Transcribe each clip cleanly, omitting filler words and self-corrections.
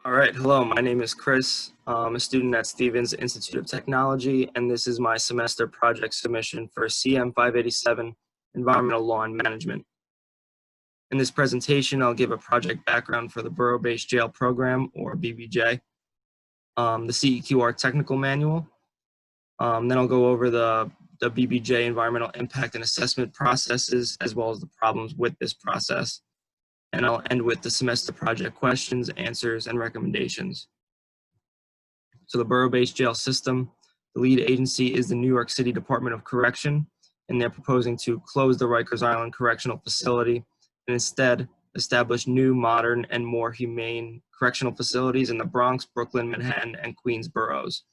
All right, hello, my name is Chris. I'm a student at Stevens Institute of Technology, and this is my semester project submission for CM 587, Environmental Law and Management. In this presentation, I'll give a project background for the Borough-based Jail Program, or BBJ, the CEQR Technical Manual. Then I'll go over the BBJ Environmental Impact and Assessment processes, as well as the problems with this process. And I'll end with the semester project questions, answers, and recommendations. So the borough-based jail system, the lead agency is the New York City Department of Correction, and they're proposing to close the Rikers Island Correctional Facility and instead establish new, modern, and more humane correctional facilities in the Bronx, Brooklyn, Manhattan, and Queens boroughs.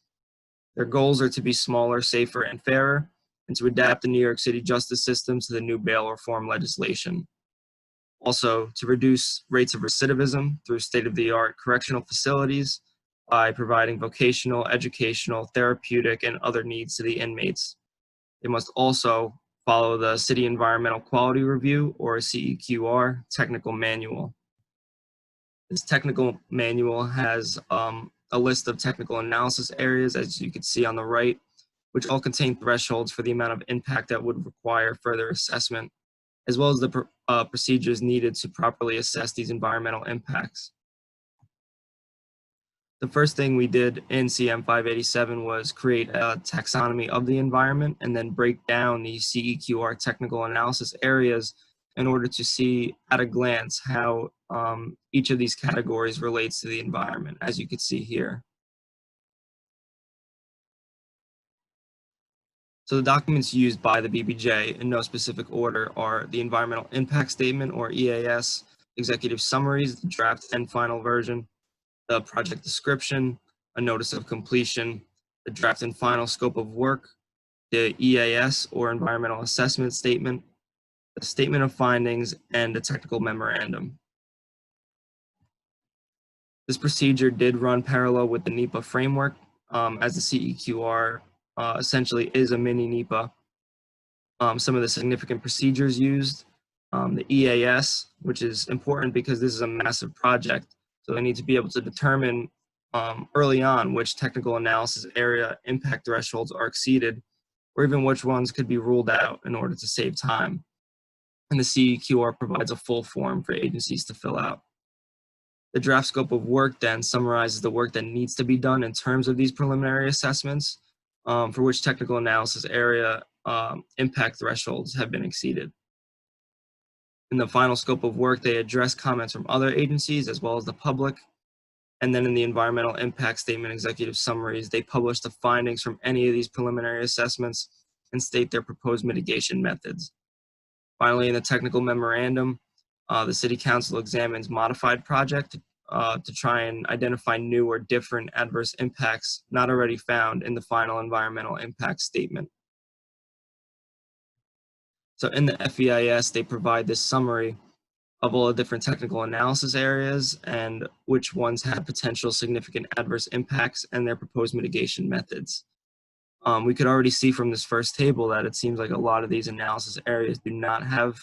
Their goals are to be smaller, safer, and fairer, and to adapt the New York City justice system to the new bail reform legislation. Also, to reduce rates of recidivism through state-of-the-art correctional facilities by providing vocational, educational, therapeutic, and other needs to the inmates. They must also follow the City Environmental Quality Review, or CEQR, technical manual. This technical manual has a list of technical analysis areas, as you can see on the right, which all contain thresholds for the amount of impact that would require further assessment, as well as the procedures needed to properly assess these environmental impacts. The first thing we did in CM 587 was create a taxonomy of the environment and then break down the CEQR technical analysis areas in order to see at a glance how each of these categories relates to the environment, as you can see here. So the documents used by the BBJ in no specific order are the Environmental Impact Statement, or EAS, executive summaries, the draft and final version, the project description, a notice of completion, the draft and final scope of work, the EAS, or environmental assessment statement, the statement of findings, and a technical memorandum. This procedure did run parallel with the NEPA framework, as the CEQR essentially is a mini NEPA. Some of the significant procedures used, the EAS, which is important because this is a massive project, so they need to be able to determine early on which technical analysis area impact thresholds are exceeded, or even which ones could be ruled out in order to save time. And the CEQR provides a full form for agencies to fill out. The draft scope of work then summarizes the work that needs to be done in terms of these preliminary assessments, for which technical analysis area impact thresholds have been exceeded. In the final scope of work, they address comments from other agencies as well as the public. And then in the environmental impact statement executive summaries, they publish the findings from any of these preliminary assessments and state their proposed mitigation methods. Finally, in the technical memorandum, the City Council examines modified project to try and identify new or different adverse impacts not already found in the final environmental impact statement. So in the FEIS, they provide this summary of all the different technical analysis areas and which ones have potential significant adverse impacts and their proposed mitigation methods. We could already see from this first table that it seems like a lot of these analysis areas do not have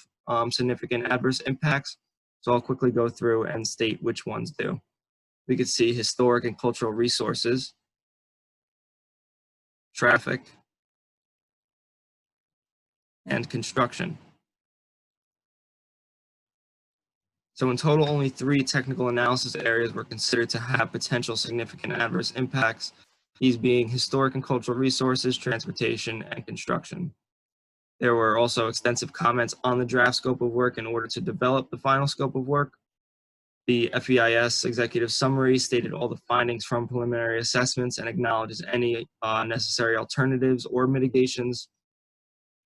significant adverse impacts. So I'll quickly go through and state which ones do. We could see historic and cultural resources, traffic, and construction. So in total, only 3 technical analysis areas were considered to have potential significant adverse impacts, these being historic and cultural resources, transportation, and construction. There were also extensive comments on the draft scope of work in order to develop the final scope of work. The FEIS executive summary stated all the findings from preliminary assessments and acknowledges any necessary alternatives or mitigations.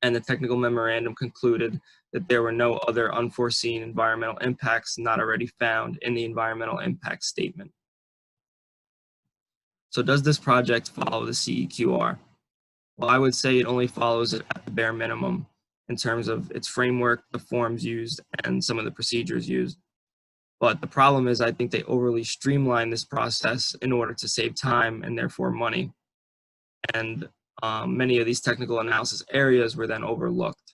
And the technical memorandum concluded that there were no other unforeseen environmental impacts not already found in the environmental impact statement. So does this project follow the CEQR? Well, I would say it only follows it at the bare minimum in terms of its framework, the forms used, and some of the procedures used. But the problem is I think they overly streamline this process in order to save time and therefore money. And many of these technical analysis areas were then overlooked.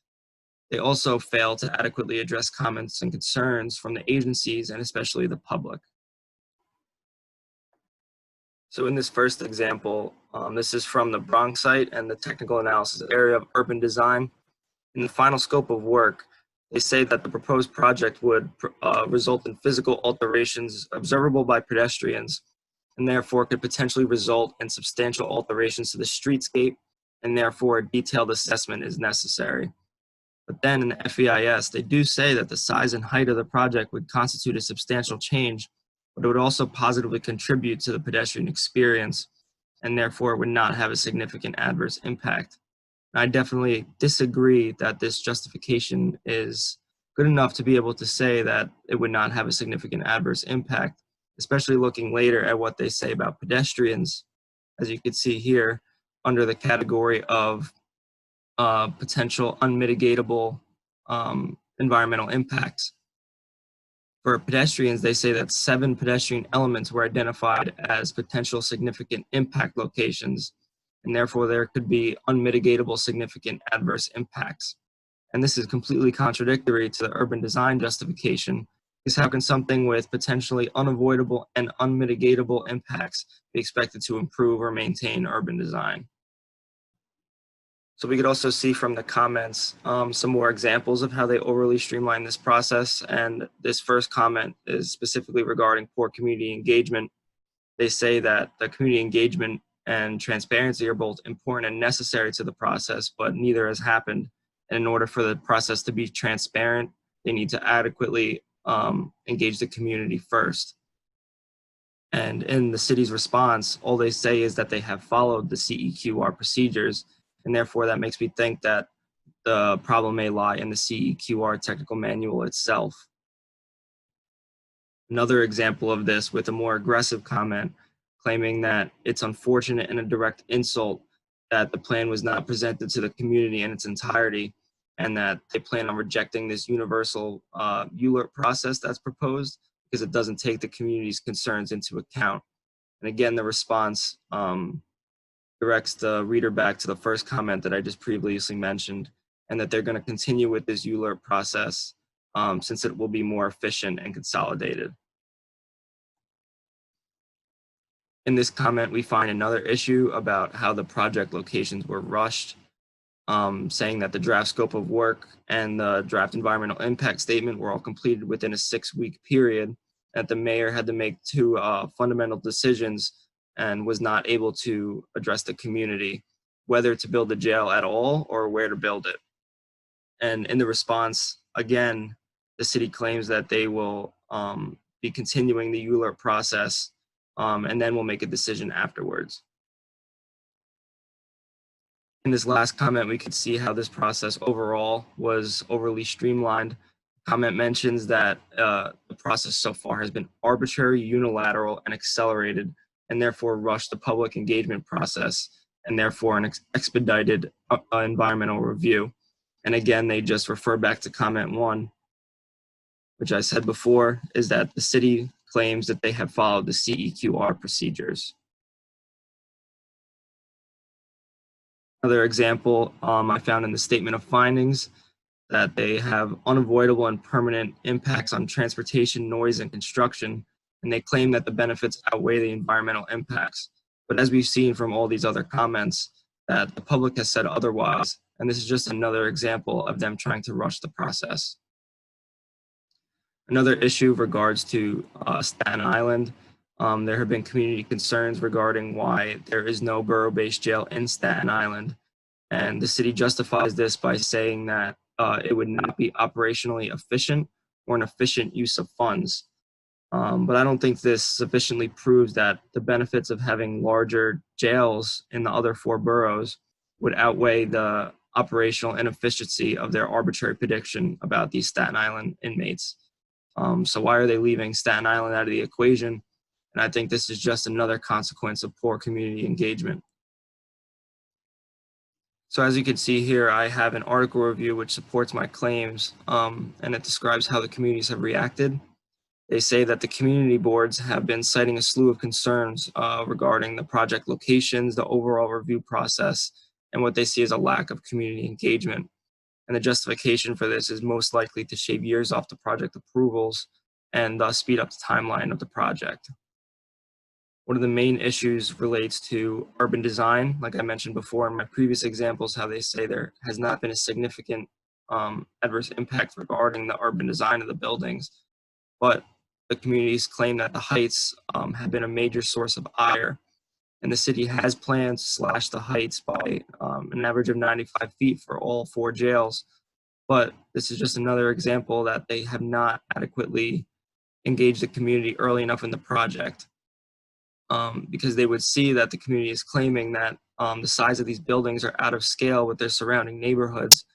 They also fail to adequately address comments and concerns from the agencies and especially the public. So in this first example, this is from the Bronx site and the technical analysis area of urban design. In the final scope of work, they say that the proposed project would result in physical alterations observable by pedestrians, and therefore could potentially result in substantial alterations to the streetscape, and therefore a detailed assessment is necessary. But then in the FEIS, they do say that the size and height of the project would constitute a substantial change, but it would also positively contribute to the pedestrian experience, and therefore would not have a significant adverse impact. I definitely disagree that this justification is good enough to be able to say that it would not have a significant adverse impact, especially looking later at what they say about pedestrians, as you can see here, under the category of potential unmitigatable environmental impacts. For pedestrians, they say that 7 pedestrian elements were identified as potential significant impact locations, and therefore there could be unmitigatable significant adverse impacts. And this is completely contradictory to the urban design justification, because how can something with potentially unavoidable and unmitigatable impacts be expected to improve or maintain urban design? So we could also see from the comments some more examples of how they overly streamline this process. And this first comment is specifically regarding poor community engagement. They say that the community engagement and transparency are both important and necessary to the process, but neither has happened. And in order for the process to be transparent, they need to adequately engage the community first. And in the city's response, all they say is that they have followed the CEQR procedures, and therefore that makes me think that the problem may lie in the CEQR technical manual itself. Another example of this with a more aggressive comment claiming that it's unfortunate and a direct insult that the plan was not presented to the community in its entirety, and that they plan on rejecting this universal ULERT process that's proposed because it doesn't take the community's concerns into account. And again, the response directs the reader back to the first comment that I just previously mentioned, and that they're going to continue with this ULERT process since it will be more efficient and consolidated. In this comment, we find another issue about how the project locations were rushed, saying that the draft scope of work and the draft environmental impact statement were all completed within a 6-week period, that the mayor had to make 2 fundamental decisions and was not able to address the community, whether to build the jail at all or where to build it. And in the response, again, the city claims that they will be continuing the ULERT process and then we'll make a decision afterwards. In this last comment, we could see how this process overall was overly streamlined. Comment mentions that the process so far has been arbitrary, unilateral, and accelerated, and therefore rushed the public engagement process, and therefore an expedited environmental review. And again, they just refer back to comment 1, which I said before, is that the city claims that they have followed the CEQR procedures. Another example I found in the statement of findings, that they have unavoidable and permanent impacts on transportation, noise, and construction, and they claim that the benefits outweigh the environmental impacts. But as we've seen from all these other comments, that the public has said otherwise, and this is just another example of them trying to rush the process. Another issue regards to Staten Island. There have been community concerns regarding why there is no borough-based jail in Staten Island, and the city justifies this by saying that it would not be operationally efficient or an efficient use of funds. But I don't think this sufficiently proves that the benefits of having larger jails in the other 4 boroughs would outweigh the operational inefficiency of their arbitrary prediction about these Staten Island inmates. So why are they leaving Staten Island out of the equation? And I think this is just another consequence of poor community engagement. So as you can see here, I have an article review which supports my claims, and it describes how the communities have reacted. They say that the community boards have been citing a slew of concerns regarding the project locations, the overall review process, and what they see as a lack of community engagement. And the justification for this is most likely to shave years off the project approvals and thus speed up the timeline of the project. One of the main issues relates to urban design. Like I mentioned before in my previous examples, how they say there has not been a significant adverse impact regarding the urban design of the buildings, but the communities claim that the heights have been a major source of ire, and the city has plans to slash the heights by an average of 95 feet for all 4 jails. But this is just another example that they have not adequately engaged the community early enough in the project, because they would see that the community is claiming that the size of these buildings are out of scale with their surrounding neighborhoods,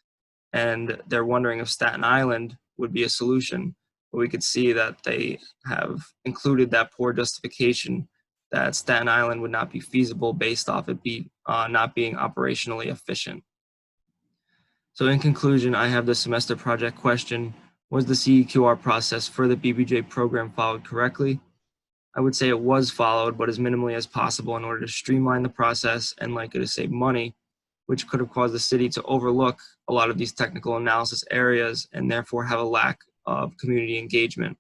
and they're wondering if Staten Island would be a solution. But we could see that they have included that poor justification that Staten Island would not be feasible based off it not being operationally efficient. So in conclusion, I have the semester project question: was the CEQR process for the BBJ program followed correctly? I would say it was followed, but as minimally as possible in order to streamline the process and likely to save money, which could have caused the city to overlook a lot of these technical analysis areas and therefore have a lack of community engagement.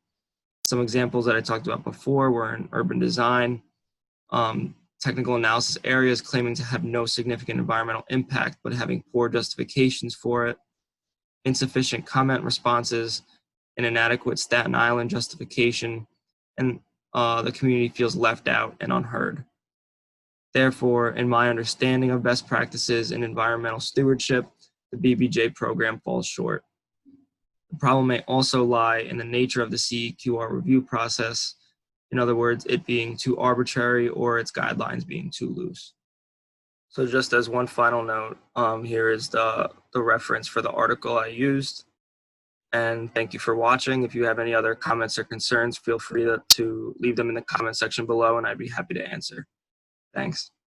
Some examples that I talked about before were in urban design, technical analysis areas claiming to have no significant environmental impact, but having poor justifications for it, insufficient comment responses, an inadequate Staten Island justification, and the community feels left out and unheard. Therefore, in my understanding of best practices in environmental stewardship, the BBJ program falls short. The problem may also lie in the nature of the CEQR review process. In other words, it being too arbitrary or its guidelines being too loose. So just as one final note, here is the reference for the article I used. And thank you for watching. If you have any other comments or concerns, feel free to leave them in the comment section below, and I'd be happy to answer. Thanks.